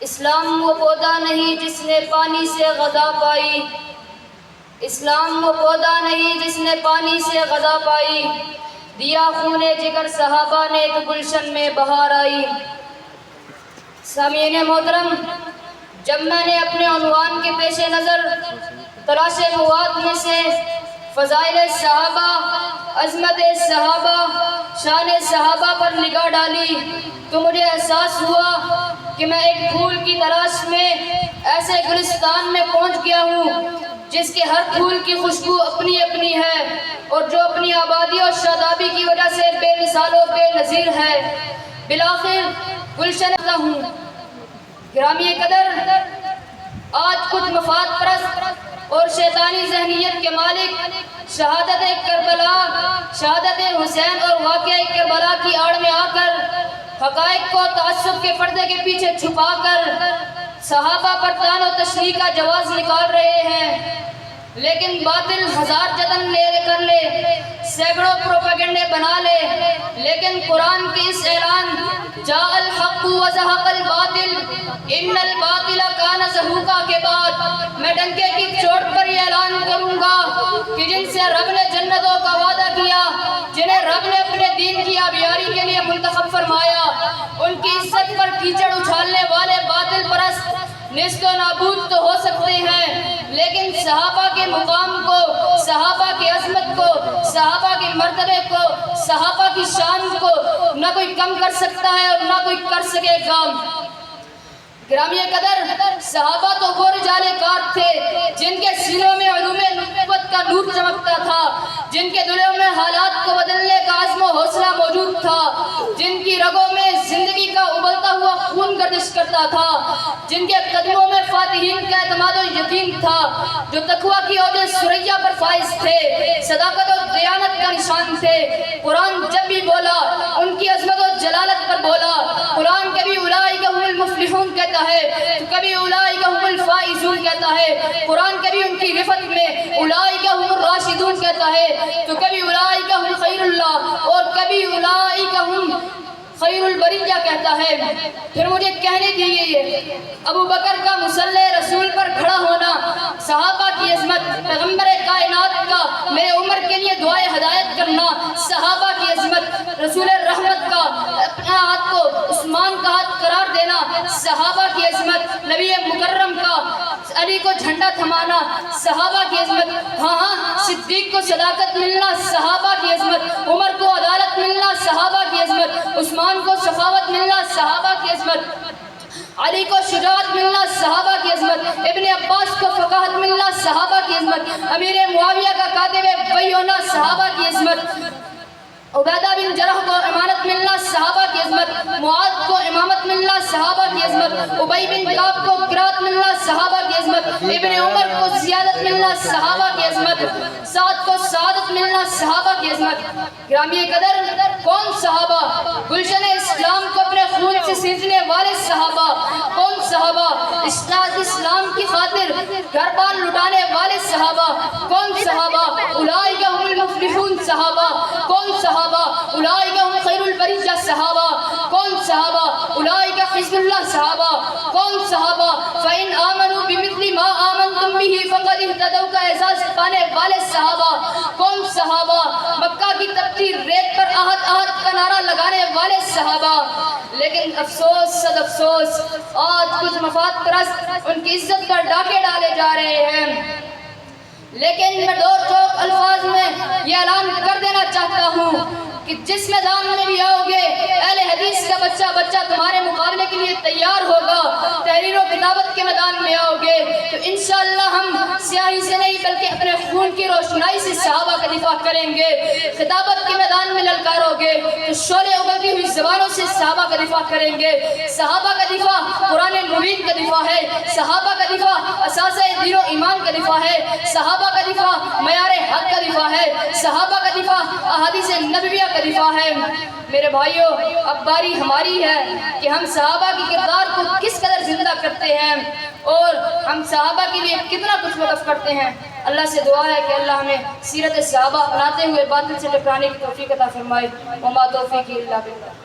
اسلام وہ پودا نہیں جس نے پانی سے غذا پائی، اسلام وہ پودا نہیں جس نے پانی سے غذا پائی، دیا خون جگر صحابہ نے تو گلشن میں بہار آئی۔ سامعین محترم، جب میں نے اپنے عنوان کے پیش نظر تلاش مواد میں سے فضائل صحابہ، عظمت صحابہ، شان صحابہ پر نگاہ ڈالی تو مجھے احساس ہوا کہ میں ایک پھول کی تلاش میں ایسے گلستان میں پہنچ گیا ہوں جس کے ہر پھول کی خوشبو اپنی اپنی ہے اور جو اپنی آبادی اور شادابی کی وجہ سے بے مثال و بے نظیر ہے۔ بالآخر گلشن ہوں۔ گرامی قدر، آج کچھ مفاد پرست اور شیطانی ذہنیت کے مالک شہادت کربلا، شہادت حسین اور واقعہ کربلا کی آڑ میں آ کر حقائق کو تعصب کے پردے کے پیچھے چھپا کر صحابہ پر طعن و تشریح کا جواز نکال رہے ہیں، لیکن باطل ہزار جتن کر لے، سینکڑوں پروپیگنڈے بنا لے، لیکن قرآن کے اس اعلان جاء الحق وزہق الباطل ان الباطل کان زہوقا کے بعد میں ڈنکے کی چوٹ پر یہ اعلان کروں گا کہ جن سے رب نے جنتوں کا وعدہ کیا، جنہیں رب نے اپنے دین کی آبیاری کے لیے منتخب فرمایا، ان کی عزت پر کیچڑ اچھالنے والے باطل پرست نیست و نابود تو ہو سکتے ہیں، لیکن صحابہ کے مقام کو، صحابہ کی عظمت کو، صحابہ کے مرتبے کو، صحابہ کی شان کو نہ کوئی کم کر سکتا ہے اور نہ کوئی کر سکے گا۔ گرامی قدر، صحابہ تو وہ رجال کار تھے جن کے سینوں میں علوم نبوت کا نور چمکتا تھا، جن کے دلوں میں حالات کو بدلنے کا عزم و حوصلہ موجود تھا، جن کی رگوں میں زندگی کا ابلتا ہوا خون گردش کرتا تھا، جن کے قدموں میں فاتحین کا اعتماد و یقین تھا، جو تقویٰ کی عود ثریا پر فائز تھے، صداقت و دیانت کا نشان تھے۔ قرآن جب بھی بولا ان کی عظمت و جلالت پر بولا۔ قرآن کبھی اولئک هم المفلحون کہتا ہے تو کبھی اولئک هم الفائزون کہتا ہے۔ قرآن کبھی ان کی رفت میں اولئک هم الراشدون کہتا ہے تو کبھی اولئک هم خیر اللہ اور کبھی اولئک هم خیر البریہ کہتا ہے۔ پھر مجھے کہنے دیجیے، ابو بکر کا مصلی رسول پر کھڑا ہونا، صحابہ کی عظمت، پیغمبر کائنات کا میرے عمر کے لیے دعائے ہدایت کرنا، صحابہ کی عظمت، رسول رحمت کا اپنا ہاتھ کو عثمان کا ہاتھ قرار دینا، صحابہ کی عظمت، نبی مکرم کا علی کو جھنڈا تھمانا، صحابہ کی عظمت، ہاں صدیق کو صداقت ملنا، صحابہ کی عظمت، عمر کو عدالت ملنا، صحابہ کی عظمت، عثمان کو سخاوت ملنا، صحابہ کی عظمت، علی کو شجاعت ملنا، صحابہ کی عظمت، ابن عباس کو فقاہت ملنا، صحابہ کی عظمت، امیر معاویہ کا کاتب وحی ہونا، صحابہ کی عظمت، عبیدہ بن جرح کو امانت ملنا، صحابہ کی عظمت، معاذ کو امامت ملنا، صحابہ کی عظمت، ابی بن کعب کو قرات ملنا، صحابہ کی عظمت، ابن عمر کو زیادت ملنا، صحابہ کی عظمت، سعد کو سعادت ملنا، صحابہ کی عظمت۔ گرامی قدر، کون صحابہ؟ گلشن اسلام کو اپنے خون سے سینچنے والے صحابہ۔ کون صحابہ؟ اسلام کی خاطر گھر بار لٹانے والے صحابہ۔ کون صحابہ؟ اولئک هم المفلحون صحابہ۔ کون صحابہ؟ اولئک هم خیر البریہ صحابہ۔ کون صحابہ؟ اولئک حزب اللہ صحابہ۔ کون صحابہ؟ فإن آمنوا بمثل ما آمنتم به فقد اهتدوا کا اعزاز پانے والے صحابہ۔ کون صحابہ؟ مکہ کی تپتی ریت پر احد احد کا نعرہ لگانے والے صحابہ۔ لیکن افسوس صد افسوس، آج کچھ مفاد پرست ان کی عزت پر ڈاکے ڈالے جا رہے ہیں، لیکن میں دو چوک الفاظ میں یہ اعلان کر دینا چاہتا ہوں کہ جس میدان میں بھی آؤ گے، اہل حدیث کا بچہ تمہارے مقابلے کے لیے تیار ہوگا۔ تحریر و کتابت کے میدان میں آؤ گے تو انشاءاللہ ہم سیاہی سے نہیں بلکہ اپنے خون کی روشنائی سے صحابہ کا دفاع کریں گے۔ خطابت کے میدان میں للکارو گے تو شعلے اگلتی ہوئی زبانوں سے صحابہ کا دفاع کریں گے۔ صحابہ کا دفاع قرآن مبین کا دفاع ہے، صحابہ کا دفاع اساسہ دین و ایمان کا دفاع ہے، صحابہ کا دفاع معیار حق کا دفاع ہے، صحابہ کا دفاع احادیث نبویہ کا دفاع ہے۔ میرے بھائیوں، اب باری ہماری ہے کہ ہم صحابہ کی کردار کو کس قدر زندہ کرتے ہیں اور ہم صحابہ کے لیے کتنا کچھ وقف کرتے ہیں۔ اللہ سے دعا ہے کہ اللہ ہمیں سیرت صحابہ اپناتے ہوئے باطل سے ٹکرانے کی توفیق عطا فرمائے۔ وما توفیقی الا باللہ۔